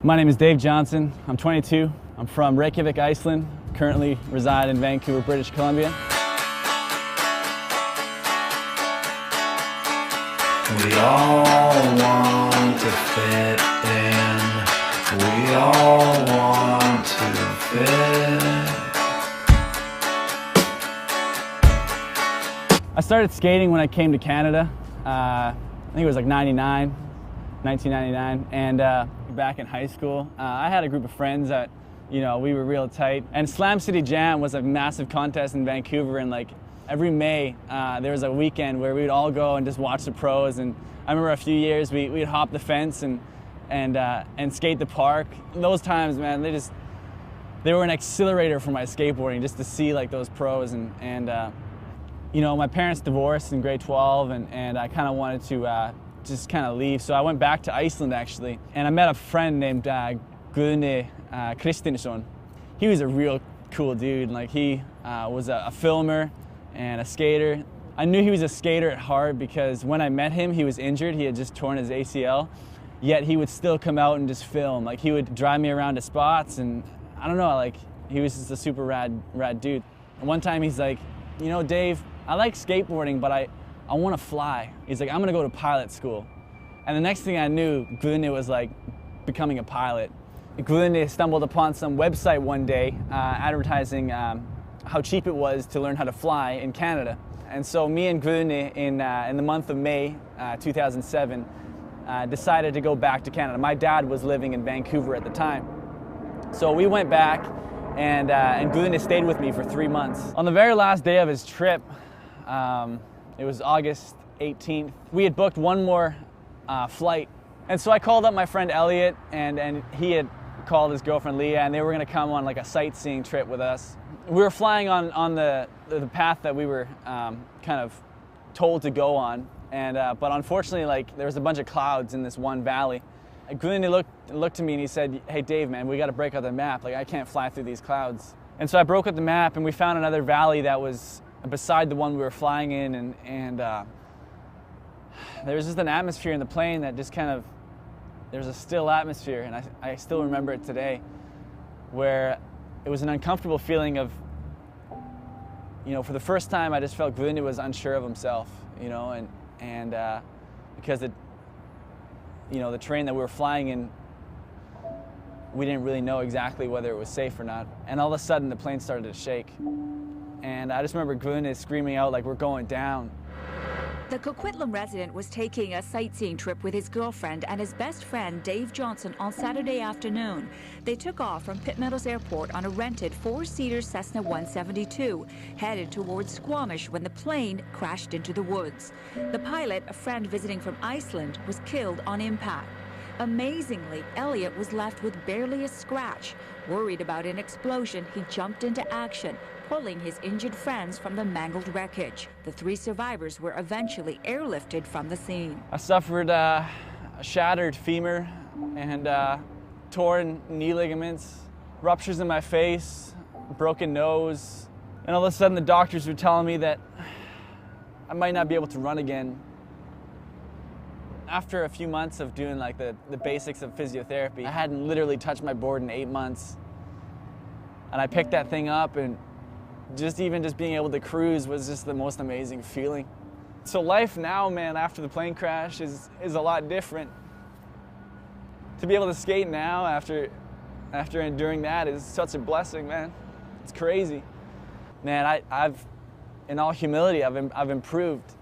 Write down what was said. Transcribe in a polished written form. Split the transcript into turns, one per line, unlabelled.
My name is Dave Jonsson. I'm 22. I'm from Reykjavik, Iceland. Currently reside in Vancouver, British Columbia.
We all want to fit in. We all want to fit.
I started skating when I came to Canada. I think it was like 1999, and back in high school, I had a group of friends that, we were real tight. And Slam City Jam was a massive contest in Vancouver, and like every May, there was a weekend where we'd all go and just watch the pros. And I remember a few years we'd hop the fence and skate the park. Those times, man, they were an accelerator for my skateboarding, just to see like those pros. My parents divorced in grade 12, and I kind of wanted to just kind of leave. So I went back to Iceland actually, and I met a friend named Guðni Kristinsson. He was a real cool dude. Like he was a filmer and a skater. I knew he was a skater at heart because when I met him, he was injured. He had just torn his ACL, yet he would still come out and just film. Like he would drive me around to spots, and I don't know, like he was just a super rad dude. And one time he's like, Dave, I like skateboarding, but I want to fly. He's like, I'm gonna go to pilot school. And the next thing I knew, Guðni was like becoming a pilot. Guðni stumbled upon some website one day advertising how cheap it was to learn how to fly in Canada. And so me and Guðni in the month of May 2007 decided to go back to Canada. My dad was living in Vancouver at the time. So we went back, and Guðni stayed with me for 3 months. On the very last day of his trip, it was August 18th. We had booked one more flight. And so I called up my friend Elliot, and he had called his girlfriend Leah, and they were gonna come on like a sightseeing trip with us. We were flying on the path that we were kind of told to go on. But unfortunately, like there was a bunch of clouds in this one valley. And Guðni looked to me and he said, "Hey Dave, man, we gotta break out the map. Like I can't fly through these clouds." And so I broke out the map, and we found another valley that was beside the one we were flying in, and there was just an atmosphere in the plane that just kind of, there's a still atmosphere, and I still remember it today, where it was an uncomfortable feeling of, for the first time I just felt Guðni was unsure of himself, because the train that we were flying in, we didn't really know exactly whether it was safe or not. And all of a sudden the plane started to shake. And I just remember Guðni screaming out like, "We're going down."
The Coquitlam resident was taking a sightseeing trip with his girlfriend and his best friend Dave Jonsson on Saturday afternoon. They took off from Pitt Meadows Airport on a rented 4-seater Cessna 172, headed towards Squamish when the plane crashed into the woods. The pilot, a friend visiting from Iceland, was killed on impact. Amazingly, Elliot was left with barely a scratch. Worried about an explosion, he jumped into action, pulling his injured friends from the mangled wreckage. The 3 survivors were eventually airlifted from the scene.
I suffered a shattered femur and torn knee ligaments, ruptures in my face, broken nose, and all of a sudden the doctors were telling me that I might not be able to run again. After a few months of doing like the basics of physiotherapy, I hadn't literally touched my board in 8 months. And I picked that thing up, and just being able to cruise was just the most amazing feeling. So life now, man, after the plane crash is a lot different. To be able to skate now after enduring that is such a blessing, man. It's crazy. Man, I've in all humility, I've improved.